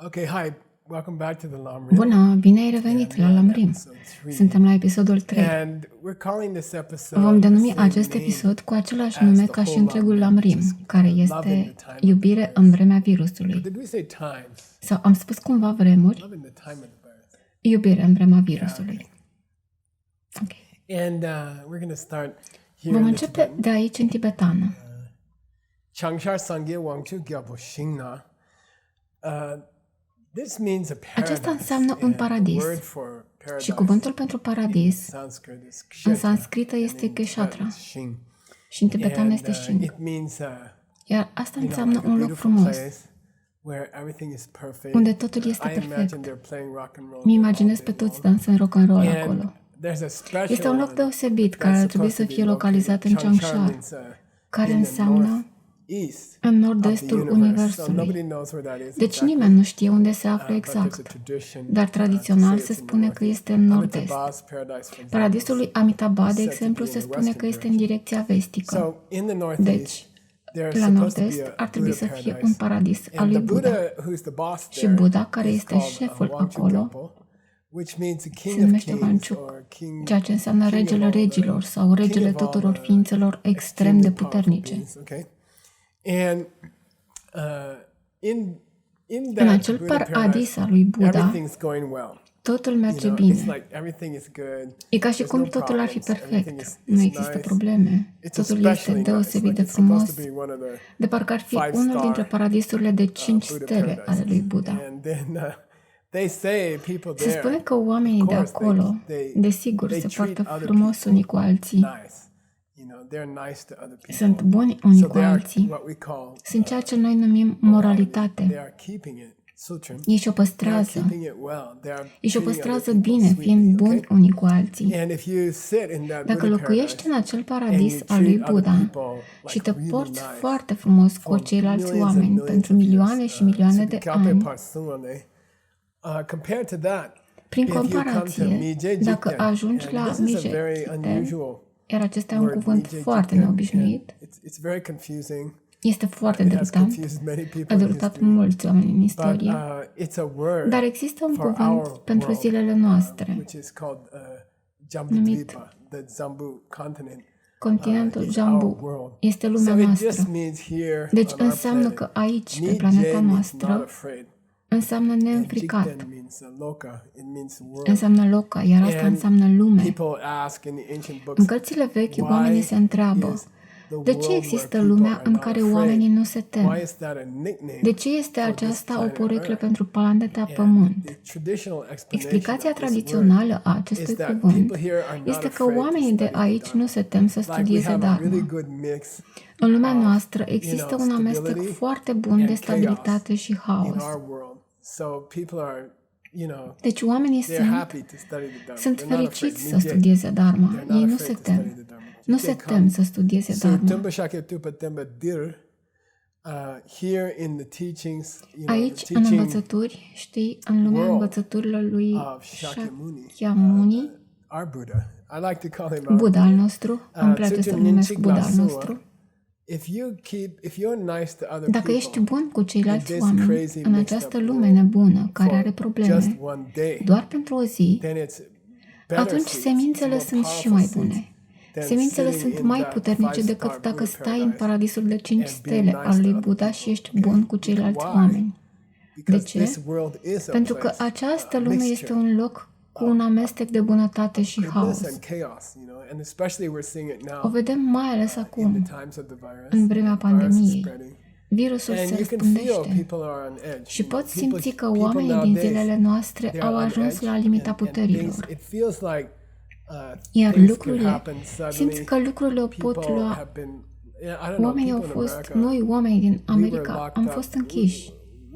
Okay, hi. Welcome back to the Lamrim. Bună, bine ai revenit la Lamrim. Suntem la episodul 3. And we're calling this episode Vom denumi the same acest name episod cu același as nume the ca și whole întregul Lamrim, Lamrim, just care love in este the time of iubire the în birth. vremea virusului. Did we say times? Sau am spus cumva vremuri, Love in the time of the birth. iubire în vremea virusului. Ok. And we're going to start here Vom in the începe de aici în tibetană. Changshar Sangye Wangchu Gyabo Shingna. This means a paradise. Acesta înseamnă un and paradis. the word for paradise Și cuvântul pentru paradis Sanskrit is în kshetra, sanskrită and este in Kshatra Tibetan it's Shing. și în tibetană And, este Shing. it means Iar asta like înseamnă a un loc beautiful frumos, place where everything is perfect. unde totul este I imagine perfect. they're playing rock and roll Mi all imaginez day pe toți long. dansând rock and roll And acolo. there's a special Este un loc one deosebit that's care ar trebui supposed să to be fie localizat în located. Changsha, means, care in the înseamnă northeast în of the nord-estul universe. So Universului. nobody knows where that is Deci exactly. nimeni nu știe unde se află But there's a exact, tradition, dar to tradițional say se it's in the spune că northeast. este în nord-est. Amitabha's paradise, for example, Paradisul lui Amitabha, de said to exemplu, be in se the spune că western este în direcția vestică. So in the northeast, Deci, there's la supposed to nord-est be ar a trebui Buddha să fie paradise. un paradis al And lui the Buddha. Buddha, who's the boss Și there, Buddha, care is este called șeful Wangchu acolo, Gyalpo, which means the king se of numește kings Wangchuk, or king, ceea ce înseamnă king of regele all the- regilor sau regele king of all tuturor the ființelor extrem de extremely powerful puternice. beings, okay? And in În that acel Buddha paradis al lui Buddha, everything's going well. totul You merge know, bine. it's like everything is good. E ca și There's cum no totul ar fi problems, everything perfect. is Nu există nice. probleme. It's Totul este especially nice. deosebit Like de it's supposed frumos, to be one of the de parcă ar fi five unul star, dintre paradisurile de 5 Buddha stele ale paradises. lui Buddha. And then they say people Se there, spune că oamenii de course, acolo, desigur, they se treat poartă other frumos people unii cu alții, nice. You know, they're nice to other people. sunt buni unii So cu they are alții. what we call Sunt ceea ce noi numim they moralitate. are keeping it sutram. Ei și-o They are păstrează. keeping it well. They are Ei și-o treating other păstrează people bine, sweetly, fiind buni okay? unii cu alții. And if you sit in that Dacă Buddha locuiești paradise în acel and paradis you al lui treat other Buddha people și like te really porți nice foarte frumos cu for ceilalți millions and oameni millions pentru of milioane years, și milioane de Sudikape ani, Parsuane, compared to that, prin if you come to comparație, Mije dacă Jikten, ajungi and la this is a Mije very Jikten, unusual iar acesta e un word, cuvânt Mije foarte Jikten, neobișnuit, and it's very confusing. este foarte It has derutant, confused many people a in derutat history. mulți oameni în But istorie, it's a word dar există un for cuvânt our pentru world, zilele noastre, which is called Jambudvipa, the Zambu continent. continentul It's our Jambu, world. este So lumea it noastră. just means here Deci on our înseamnă planet. că aici, pe Nije planeta means not noastră, afraid. înseamnă And neînfricat, Jikten means loka. It means world. înseamnă loca, iar asta And înseamnă lume. People ask in the ancient books, În cărțile vechi, why oamenii se întreabă, is the de world ce where există people lumea are în not care afraid? oamenii nu se Why tem? is that a nickname De ce este for this aceasta o planet poreclă Earth? pentru planeta And Pământ? the traditional explanation Explicația of this word tradițională a is acestui that cuvânt people here are not este că afraid to oamenii de study aici Dharma. nu se tem să Like we studieze have a really Dharma. good mix În lumea of, noastră există un amestec stability foarte bun de and stabilitate și in haos. our world. So people are, Deci oamenii they're sunt happy to study the Dharma. Sunt They're not afraid. fericiți să Nije, studieze Dharma. they're not Ei nu afraid se to study tem. the Dharma. Nu Jike se come. tem să studieze So Dharma. Tumba Shakya Tupa Temba Dir, here in the teachings, Aici, the în teaching învățături, știi, în lumea world învățăturilor lui of Shakyamuni, Shakyamuni, our Buddha. I like to call him our Buddha al nostru, îmi place să-l Tsuchim numesc Nyingchik Buddha al Lasua. nostru, If you're nice to other dacă ești people bun cu in ceilalți this oameni crazy în mixed această up lume world nebună care are for probleme, just one day, doar pentru o zi, then it's better atunci seeds, semințele more sunt și powerful mai seeds bune. than Semințele sitting sunt in mai that puternice five-star decât dacă Buddha stai în paradise paradisul de 5 and being stele nice al to lui other Buddha people. și ești bun cu ceilalți Why? oameni. De Because ce? this world is a Pentru că place această of lume mixture, este un loc cu un amestec de bunătate și goodness haos. and chaos, and especially we're seeing it O now vedem mai ales in acum, the times of the virus. în vremea The virus is pandemiei. spreading. Virusul se And you can feel răspândește people are on edge. și poți simți că People oamenii din nowadays, zilele noastre they are au on ajuns edge la limita and puterilor. it feels like Iar things could lucrurile, happen suddenly. simți că lucrurile o pot People lua. have been, I don't know, Oamenii au people in fost, America, noi oamenii din we were America, locked am up. fost închiși.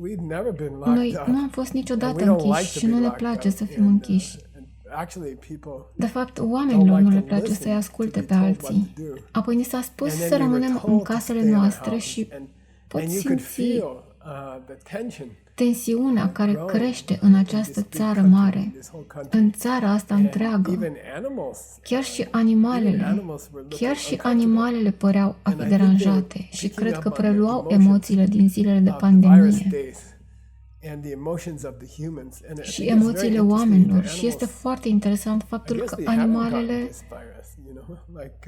We've never been locked Noi up. nu am fost And niciodată we don't închiși like to și be nu ne locked place up. să fim And, închiși. actually, people De fapt, oamenilor don't nu like le to place listen să-i to asculte be pe told what alții. to do. Apoi ni s-a spus And then să we were rămânem în told to casele stay in our noastre houses. și And poți you could simți feel the tension tensiunea care crește în această țară mare, în țara asta întreagă. Chiar și animalele păreau a fi deranjate și cred că preluau emoțiile din zilele de pandemie. and the emotions of the humans. And I și think it's very emoțiile interesting oamenilor. that Și este animals, foarte interesant I faptul guess că they haven't gotten animalele this virus, you know, like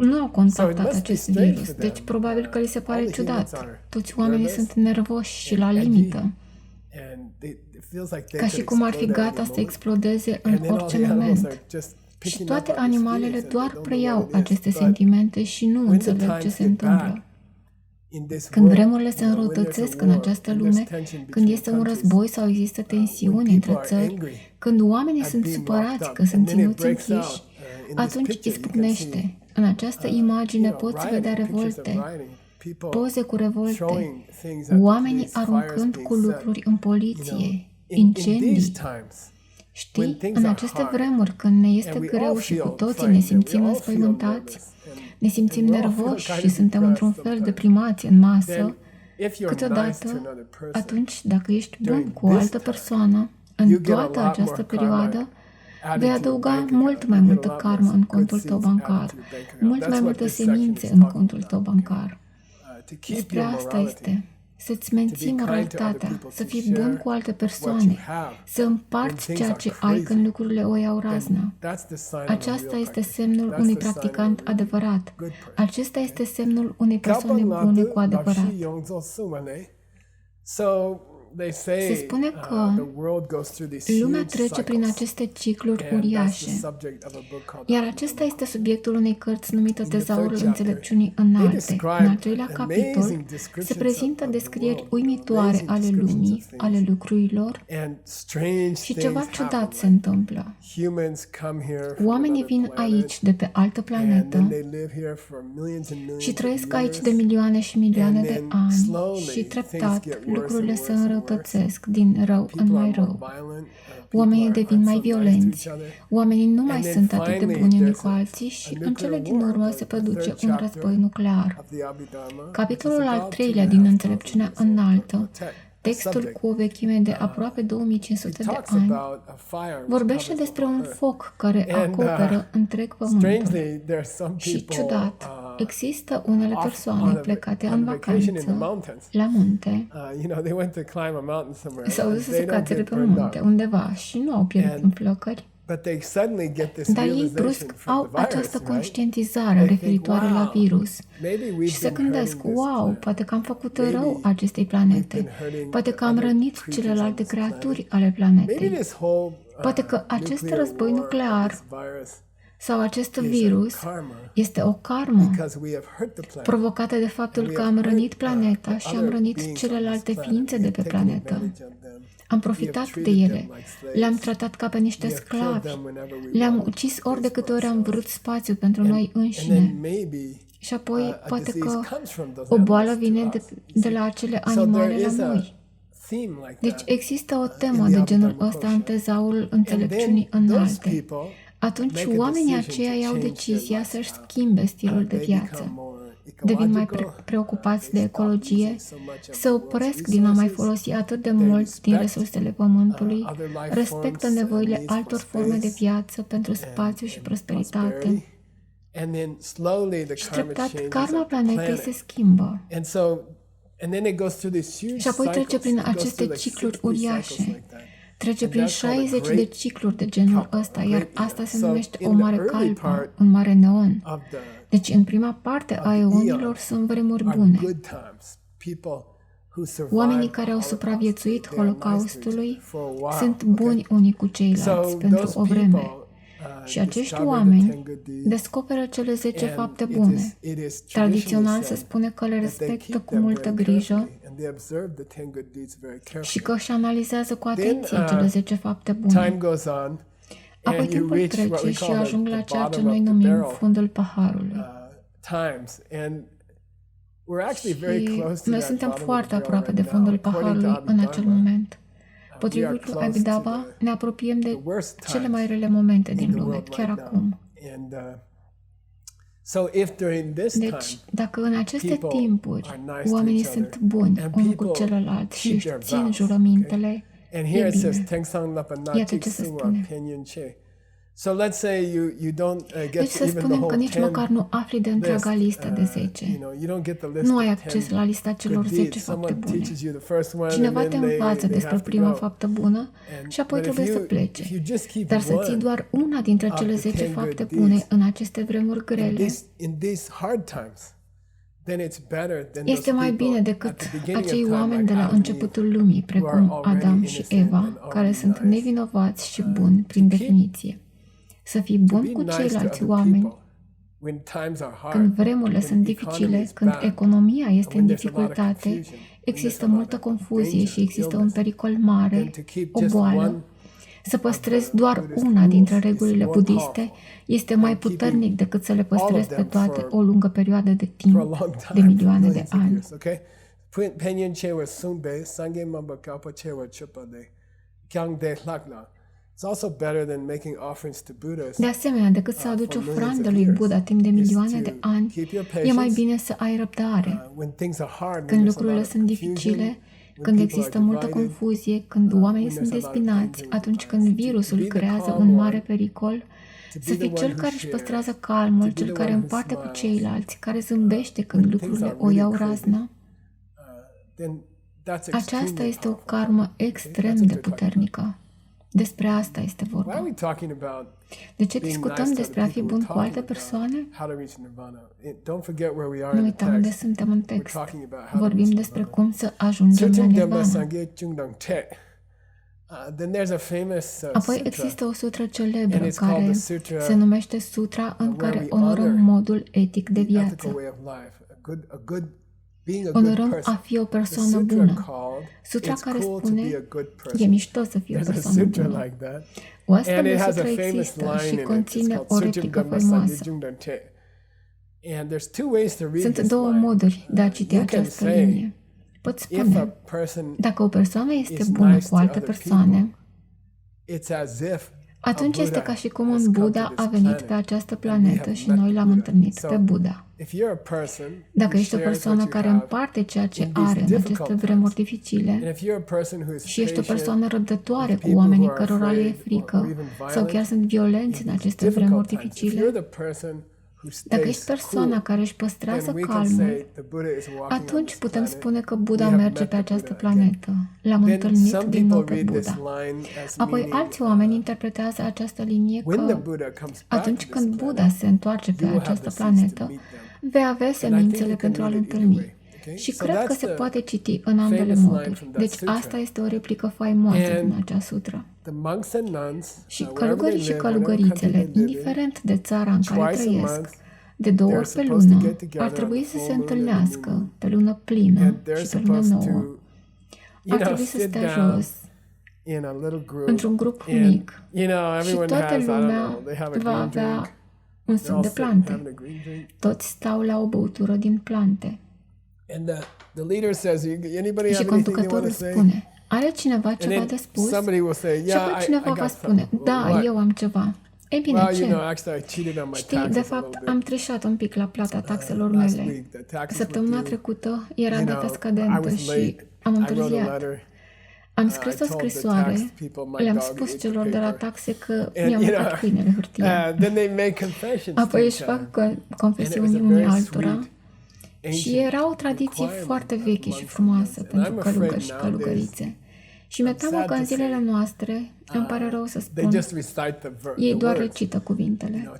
nu au so it contactat must be acest strange virus. for Deci them. probabil că li se pare All the humans ciudat. are Toți oamenii nervous sunt nervoși și la and edgy, limită, and it feels like they ca și could cum ar fi explode at gata any să moment. explodeze And în then all orice the animals moment. are just Și picking toate up on these animalele feelings and doar they don't know preiau what it is. aceste But sentimente și nu when the înțeleg ce times se get întâmplă. bad in this Când world, vremurile se you know, when there's a înrăutățesc în war, această when lume, there's tension când between este un countries, război sau există when tensiuni people între are țări, angry când oamenii at sunt being supărați locked că up, sunt and then it ținuți breaks închiși, out in this atunci picture. You can izbucnește. see În această imagine you know, poți vedea rioting, pictures of revolte, rioting, people poze cu revolte, throwing things at the oamenii police, fires aruncând being cu set. lucruri în You know, poliție, in these incendii. times, Știi, when things în are aceste hard, vremuri, când ne and este we greu all și cu feel toții ne frightened, simțim we all feel înspăimântați, nervous, ne simțim and we all feel nervoși kind și of suntem într-un depressed fel sometimes. deprimați în masă, Then, if you're nice to câteodată, another person, atunci, dacă ești bun during cu o this altă time, persoană, în you get a toată lot această more perioadă, karma added vei to your adăuga bank mult account. mai You get multă a lot karmă less în good contul tău seeds added bancar, to your bank account. mult That's mai what multe this section semințe is în talking contul tău about. bancar. To keep Despre your asta morality, este. Să-ți to be menții kind to other moralitatea, people, să to fii share bun cu alte what you persoane, have să împarți when things ceea are ce ai crazy. când lucrurile o iau razna. And that's the sign of a Aceasta real este practitioner. semnul That's unui the sign of a practicant really adevărat. good person. Acesta este semnul unei persoane bune cu adevărat. Se spune că lumea trece prin aceste cicluri uriașe, iar acesta este subiectul unei cărți numită Tezaurul Înțelepciunii Înalte. În al treilea capitol se prezintă descrieri uimitoare ale lumii, ale lucrurilor și ceva ciudat se întâmplă. Oamenii vin aici de pe altă planetă și trăiesc aici de milioane și milioane de ani și treptat lucrurile se înrăutățesc din rău în mai rău. Oamenii devin mai violenți, oamenii nu mai sunt atât de buni unii cu alții și în cele din urmă se produce un război nuclear. Capitolul al treilea din Înțelepciunea Înaltă, textul cu o vechime de aproape 2500 de ani, vorbește despre un foc care acoperă întreg pământul. Și ciudat, există unele persoane plecate în vacanță la munte sau dus să se cațere pe munte undeva și nu au pierit în flăcări. Dar ei brusc au această conștientizare referitoare la virus și se gândesc, wow, poate că am făcut rău acestei planete, poate că am rănit celelalte creaturi ale planetei, poate că acest război nuclear sau acest virus este o karmă provocată de faptul că am rănit planeta și am rănit celelalte ființe de pe planetă. Am profitat de ele, le-am tratat ca pe niște sclavi, le-am ucis ori de câte ori am vrut spațiu pentru noi înșine. Și apoi, poate că o boală vine de la acele animale la noi. Deci există o temă de genul ăsta în Tezaurul Înțelepciunii Înalte. Atunci oamenii aceia iau decizia să-și schimbe stilul de viață. Devin mai preocupați de ecologie, se opresc din a mai folosi atât de mult din resursele pământului, respectă nevoile altor forme de viață pentru spațiu și prosperitate. Și treptat, karma planetei se schimbă. Și apoi trece prin aceste cicluri uriașe. Trece prin 60 de cicluri de genul ăsta, iar asta se numește o mare calpă, un mare neon. Deci, în prima parte a eonilor sunt vremuri bune. Oamenii care au supraviețuit Holocaustului sunt buni unii cu ceilalți pentru o vreme. Și acești oameni descoperă cele 10 fapte bune. Tradițional se spune că le respectă cu multă grijă și că își analizează cu atenție cele 10 fapte bune. Apoi timpul trece și ajung la ceea ce noi numim fundul paharului. Și noi suntem foarte aproape de fundul paharului în acel moment. Potrivit lui Abhidharma, ne apropiem de cele mai rele momente din lume, chiar acum. Deci, dacă în aceste timpuri oamenii sunt buni unul cu celălalt și își țin jurămintele, e bine. Iată ce se spune. So let's say you don't Deci să spunem că nici măcar nu afli de întreaga listă de 10. Nu ai acces la lista celor 10 fapte bune. Cineva te învață despre prima faptă bună și apoi trebuie să plece. Dar să ții doar una dintre cele 10 fapte bune în aceste vremuri grele este mai bine decât acei oameni de la începutul lumii, precum Adam și Eva, care sunt nevinovați și buni prin definiție. Să fii bun cu ceilalți oameni când vremurile sunt dificile, când economia este în dificultate, există multă confuzie și există un pericol mare, o boală. Să păstrezi doar una dintre regulile budiste este mai puternic decât să le păstrezi pe toate o lungă perioadă de timp, de milioane de ani. De asemenea, decât să aduci ofrandă lui Buddha timp de milioane de ani, e mai bine să ai răbdare. Când lucrurile sunt dificile, când există multă confuzie, când oamenii sunt dezbinați, atunci când virusul creează un mare pericol, să fii cel care își păstrează calmul, cel care împarte cu ceilalți, care zâmbește când lucrurile o iau razna. Aceasta este o karmă extrem de puternică. Despre asta este vorba. De ce discutăm despre a fi bun cu alte persoane? Nu uita unde suntem în text. Vorbim despre cum să ajungem la nirvana. Apoi există o sutră celebră care se numește sutra în care onorăm modul etic de viață. Onorăm a fi o persoană bună. Sutra care spune, e mișto să fii o persoană bună. O astfel de sutră există și conține o replică faimoasă. Sunt două moduri de a citi această linie. Poți spune, dacă o persoană este bună cu alte persoane, atunci este ca și cum un Buddha a venit pe această planetă și noi l-am întâlnit pe Buddha. Dacă ești o persoană care împarte ceea ce are în aceste vremuri dificile și ești o persoană răbdătoare cu oamenii cărora le e frică sau chiar sunt violenți în aceste vremuri dificile, dacă ești persoana care își păstrează calmul, atunci putem spune că Buddha merge pe această planetă. L-am întâlnit din nou pe Buddha. Apoi alți oameni interpretează această linie că atunci când Buddha se întoarce pe această planetă, vei avea semințele pentru a-l întâlni. Și cred că se poate citi în ambele moduri. Deci asta este o replică faimoasă în acea sutră. Și călugării și călugărițele, indiferent de țara în care trăiesc, de 2 ori pe lună, ar trebui să se întâlnească pe lună plină și pe lună nouă. Ar trebui să stea jos, într-un grup mic, și toată lumea va avea un suc de plante. Toți stau la o băutură din plante. Și conducătorul spune, are cineva ceva de spus? Și apoi cineva va spune, da, eu am ceva. Ei bine, ce? Știi, de fapt, am trișat un pic la plata taxelor mele. Săptămâna trecută era data scadentă și am întârziat. Am scris o scrisoare, le-am spus celor de la taxe că mi-am mâncat câinele hârtia. Apoi își fac confesiuni unii altora. Și era o tradiție foarte veche și frumoasă pentru călugări și călugărițe. Și mi-e teamă că în zilele noastre, îmi pare rău să spun, ei doar recită cuvintele.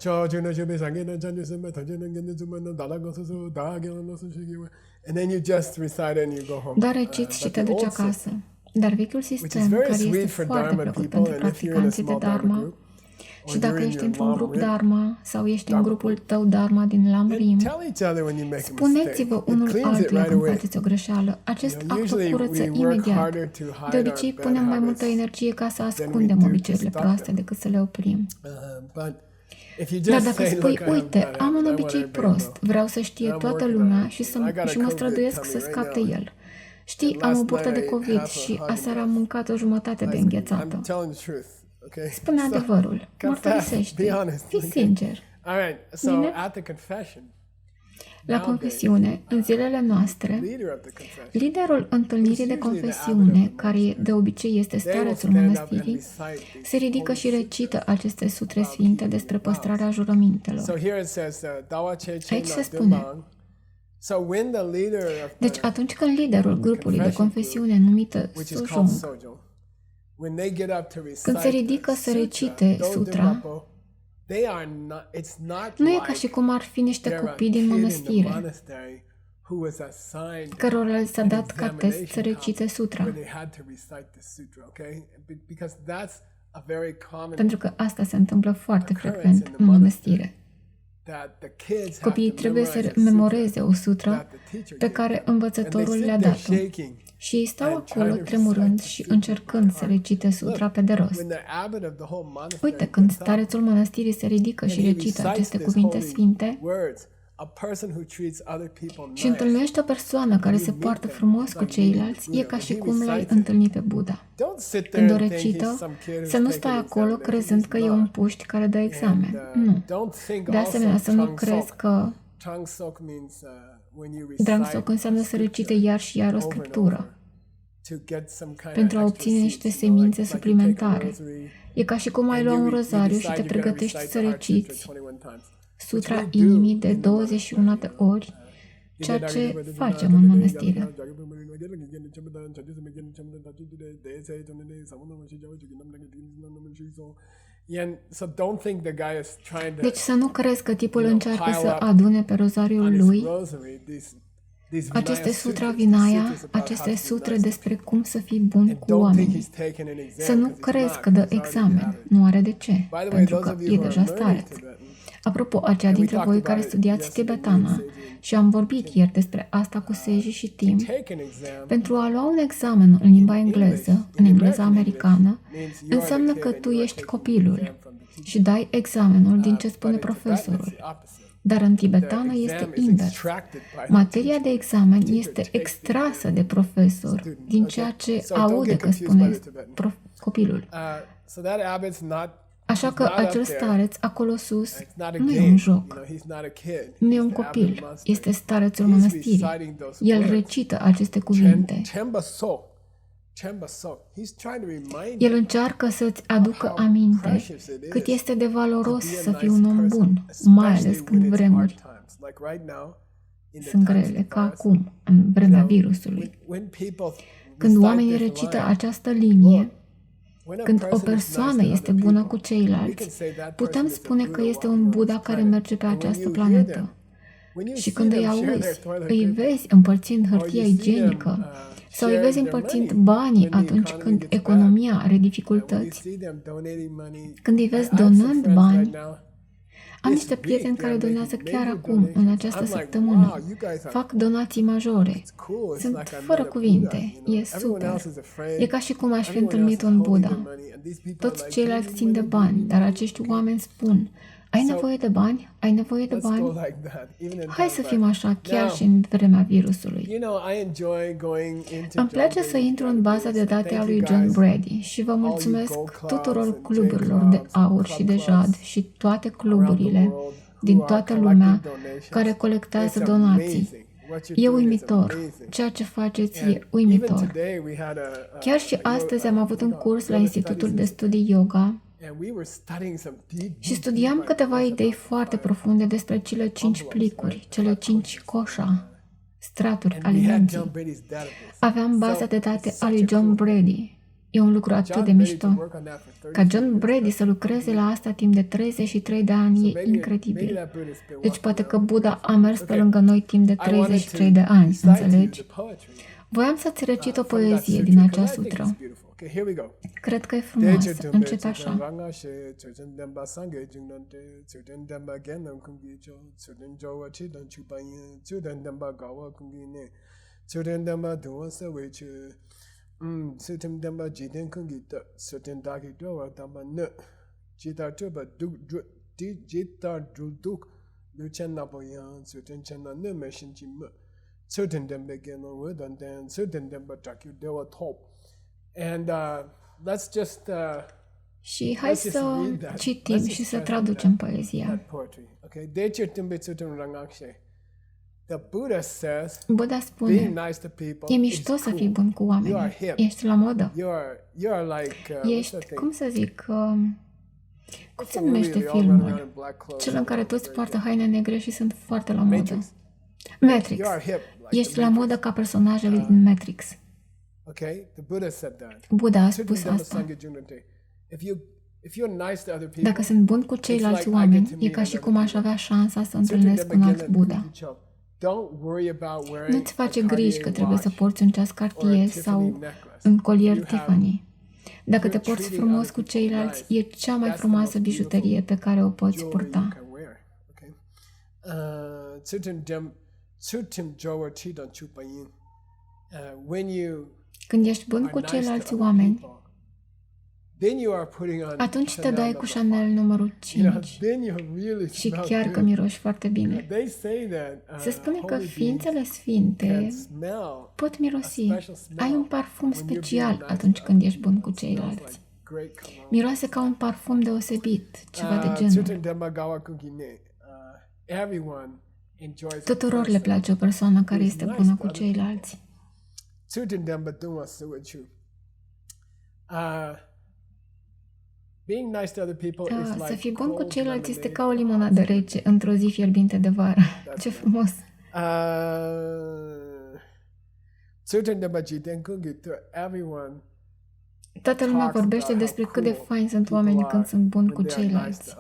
Doar reciți și te duci acasă. Dar vechiul sistem, care este foarte plăcut pentru practicanții de Dharma, și dacă ești într-un grup Dharma sau ești în grupul tău Dharma din Lam Rim, spuneți-vă unul altuia când faceți o greșeală. Acest act o curăță imediat. De obicei punem mai multă energie ca să ascundem obiceiurile proaste decât să le oprim. Dar dacă spui, uite, am un obicei prost, vreau să știe toată lumea și mă străduiesc să scap de el. Știi, am o burtă de COVID și aseară am mâncat o jumătate de înghețată. Spune adevărul, mărturisește, fii sincer. Bine? La confesiune, în zilele noastre, liderul întâlnirii de confesiune, care de obicei este starețul mănăstirii, se ridică și recită aceste sutre sfinte despre păstrarea jurămintelor. Aici se spune: deci atunci când liderul grupului de confesiune numită Sojong, când se ridică să recite sutra, nu e ca și cum ar fi niște copii din mănăstire cărora li s-a dat ca test să recite sutra. Pentru că asta se întâmplă foarte frecvent în mănăstire. Copiii trebuie să memoreze o sutră pe care învățătorul le-a dat-o. Și ei stau acolo tremurând și încercând să recite sutra pe de rost. Uite, când starețul mănăstirii se ridică și recită aceste cuvinte sfinte și întâlnește o persoană care se poartă frumos cu ceilalți, e ca și cum l-ai întâlnit pe Buddha. Când o recită, să nu stai acolo crezând că e un puști care dă examen. Nu. De asemenea, să nu crezi că Drangsok înseamnă să recite iar și iar o scriptură pentru a obține niște semințe suplimentare. E ca și cum ai lua un rozariu și te pregătești să reciți sutra inimii de 21 de ori, ceea ce facem în mănăstire. Deci să nu crezi că tipul încearcă să adune pe rozariul lui aceste sutra Vinaya, aceste sutre despre cum să fii bun cu oamenii. Să nu crezi că dă examen. Nu are de ce, pentru că e deja stareț. Apropo, aceia dintre voi care studiați tibetana, și am vorbit ieri despre asta cu Seiji și Tim, pentru a lua un examen în limba engleză, în engleza americană, înseamnă că tu ești copilul și dai examenul din ce spune profesorul. Dar în tibetană este invers. Materia de examen este extrasă de profesor din ceea ce aude că spune copilul. Așa că acel stareț acolo sus nu e un joc, nu e un copil, este starețul mănăstirii. El recită aceste cuvinte. El încearcă să-ți aducă aminte cât este de valoros să fii un om bun, mai ales când vremuri sunt grele, ca acum, în vremea virusului. Când oamenii recită această linie, când o persoană este bună cu ceilalți, putem spune că este un Buddha care merge pe această planetă. Și când îi auzi, îi vezi împărțind hârtia igienică sau îi vezi împărțind banii atunci când economia are dificultăți, când îi vezi donând bani. Am niște prieteni care donează chiar acum, în această săptămână. Fac donații majore. Sunt fără cuvinte. E super. E ca și cum aș fi întâlnit un Buddha. Toți ceilalți țin de bani, dar acești oameni spun: ai nevoie de bani? Ai nevoie de bani? Hai să fim așa, chiar și în vremea virusului. Îmi place să intru în baza de date a lui John Brady și vă mulțumesc tuturor cluburilor de aur și de jad și toate cluburile din toată lumea care colectează donații. E uimitor. Ceea ce faceți e uimitor. Chiar și astăzi am avut un curs la Institutul de Studii Yoga și studiam câteva idei foarte profunde despre cele 5 plicuri, cele 5 coșa, straturi ale minții. Aveam baza de date a lui John Brady. E un lucru atât de mișto. Ca John Brady să lucreze la asta timp de 33 de ani e incredibil. Deci poate că Buddha a mers pe lângă noi timp de 33 de ani, înțelegi? Voiam să-ți recit o poezie din acea sutră. Cred că e frumos. Încep așa. And let's just și hai să citim și să traducem poezia. Buddha spune, e mișto să fii bun cu oamenii, ești la modă, ești, cum să zic, cum se numește filmul? Cel în care toți poartă haine negre și sunt foarte la modă. Matrix. Ești la modă ca personajele din Matrix. Buddha a spus asta. Dacă sunt bun cu ceilalți oameni, e ca și cum aș avea șansa să întâlnesc un alt Buddha. Nu-ți face griji că trebuie să porți un ceas Cartier sau un colier Tiffany. Dacă te porți frumos cu ceilalți, e cea mai frumoasă bijuterie pe care o poți purta. Când ești bun cu ceilalți oameni, atunci te dai cu Chanel numărul 5 și chiar că miroși foarte bine. Se spune că ființele sfinte pot mirosi. Ai un parfum special atunci când ești bun cu ceilalți. Miroase ca un parfum deosebit, ceva de genul. Tuturor le place o persoană care este bună cu ceilalți. Să fii bun cu ceilalți este ca o limonadă rece într-o zi fierbinte de vară. Ce frumos! Toată lumea vorbește despre cât de faini sunt oamenii când sunt buni cu ceilalți.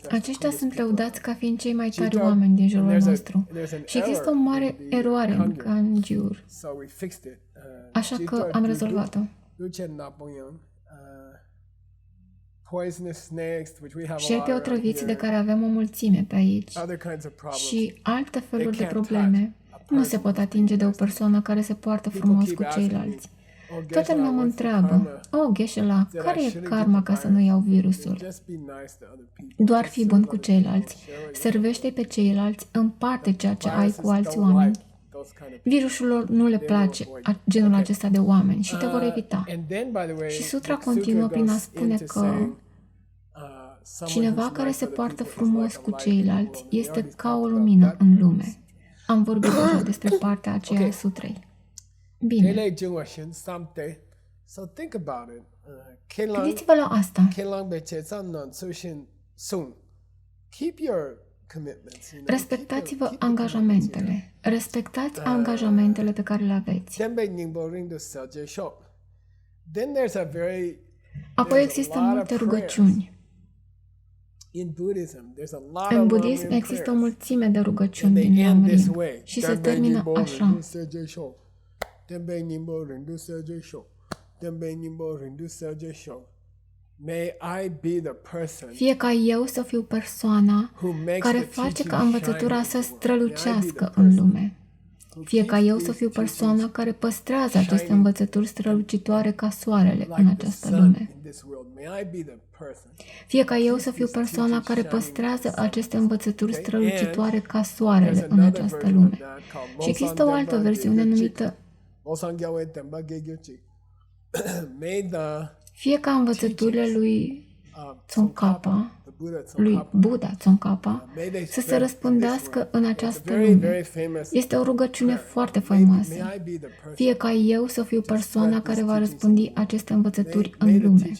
Aceștia sunt lăudați ca fiind cei mai tari oameni din jurul nostru. Și există o mare eroare în Kangyur. Așa că am rezolvat-o. Șerpi otrăviți de care avem o mulțime pe aici și alte feluri de probleme nu se pot atinge de o persoană care se poartă frumos cu ceilalți. Toată lumea mă întreabă, Geshe-la, care e karma ca să nu iau virusul? Doar fii bun cu ceilalți, servește pe ceilalți, împarte ceea ce ai cu alți oameni. Virusul lor nu le place genul acesta de oameni și te vor evita. Și sutra continuă prin a spune că cineva care se poartă frumos cu ceilalți este ca o lumină în lume. Am vorbit deja despre partea aceea a sutrei. Bine. Gândiți-vă la asta. Respectați-vă angajamentele. Respectați angajamentele pe care le aveți. Apoi există multe rugăciuni. În budism există o mulțime de rugăciuni din neam limb și se termină așa. Fie ca eu să fiu persoana care face ca învățătura să strălucească în lume. Fie ca eu să fiu persoana care păstrează aceste învățături strălucitoare ca soarele în această lume. Fie ca eu să fiu persoana care păstrează aceste învățături strălucitoare ca soarele în această lume. Și există o altă versiune numită fie ca învățăturile lui Tsongkhapa, lui Buddha Tsongkhapa, să se răspândească în această lume. Este o rugăciune foarte faimoasă. Fie ca eu să fiu persoana care va răspândi aceste învățături în lume.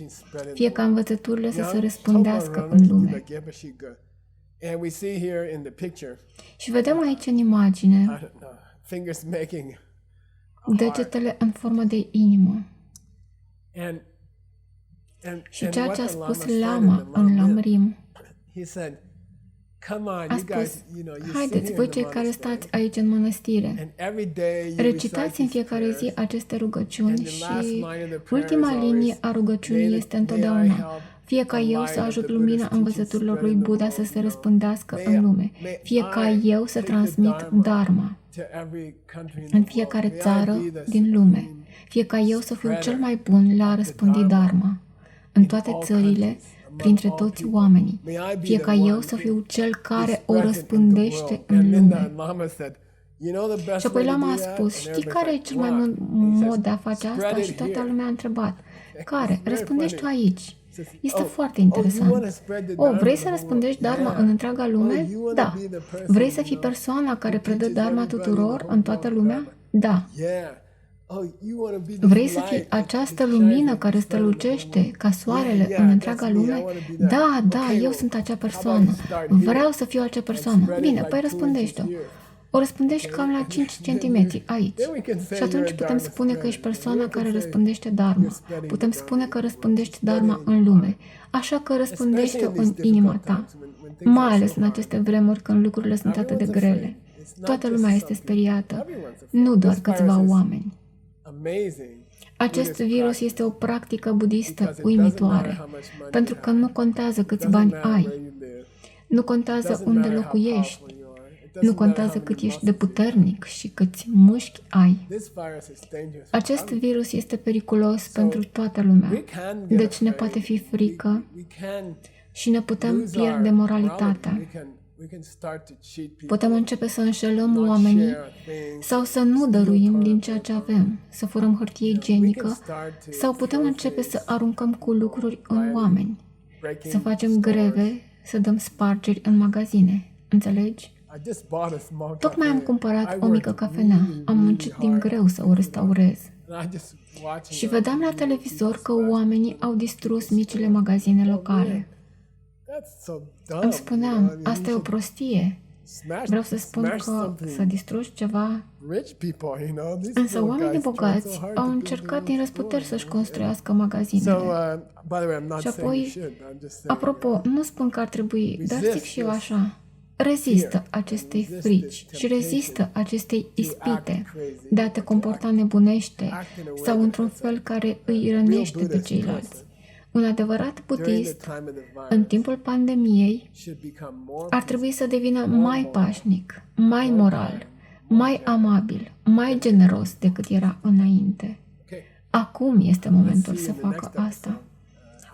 Fie ca învățăturile să se răspândească în lume. Și vedem aici în imagine degetele în formă de inimă. Și ceea ce a spus Lama în Lamrim, a spus, haideți voi cei care stați aici în mănăstire, recitați în fiecare zi aceste rugăciuni și ultima linie a rugăciunii este întotdeauna, fie ca eu să ajut lumina învățăturilor lui Buddha să se răspândească în lume, fie ca eu să transmit Dharma în fiecare țară din lume, fie ca eu să fiu cel mai bun la a răspândi Dharma în toate țările, printre toți oamenii, fie ca eu să fiu cel care o răspândește în lume. Și apoi Lama a spus, știi care e cel mai bun mod de a face asta? Și toată lumea a întrebat, Care? Răspândești tu aici. Este foarte interesant. Vrei să răspândești Dharma în întreaga lume? Da. Vrei să fii persoana care predă Dharma tuturor în toată lumea? Da. Vrei să fii această lumină care strălucește ca soarele în întreaga lume? Da, da, eu sunt acea persoană. Vreau să fiu acea persoană. Bine, păi răspândește-o. O răspândești cam la 5 cm aici. Și atunci putem spune că ești persoana care răspândește Dharma. Putem spune că răspândești Dharma în lume. Așa că răspândește-o în inima ta. Mai ales în aceste vremuri când lucrurile sunt atât de grele. Toată lumea este speriată. Nu doar câțiva oameni. Acest virus este o practică budistă uimitoare, pentru că nu contează câți bani ai, nu contează unde locuiești, nu contează cât ești de puternic și câți mușchi ai. Acest virus este periculos pentru toată lumea, deci ne poate fi frică și ne putem pierde moralitatea. Putem începe să înșelăm oamenii sau să nu dăruim din ceea ce avem, să furăm hârtie igienică sau putem începe să aruncăm cu lucruri în oameni, să facem greve, să dăm spargeri în magazine. Înțelegi? Tocmai am cumpărat o mică cafenea. Am muncit din greu să o restaurez. Și vedeam la televizor că oamenii au distrus micile magazine locale. Îmi spuneam, asta e o prostie. Vreau să spun că să distrugi ceva. Însă oamenii bogați au încercat din răzputeri să-și construiască magazinele. Și apoi, apropo, nu spun că ar trebui, dar zic și eu așa. Rezistă acestei frici și rezistă acestei ispite de a te comporta nebunește sau într-un fel care îi rănește pe ceilalți. Un adevărat budist, în timpul pandemiei, ar trebui să devină mai pașnic, mai moral, mai amabil, mai generos decât era înainte. Acum este momentul să facă asta.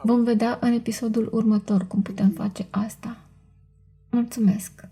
Vom vedea în episodul următor cum putem face asta. Mulțumesc!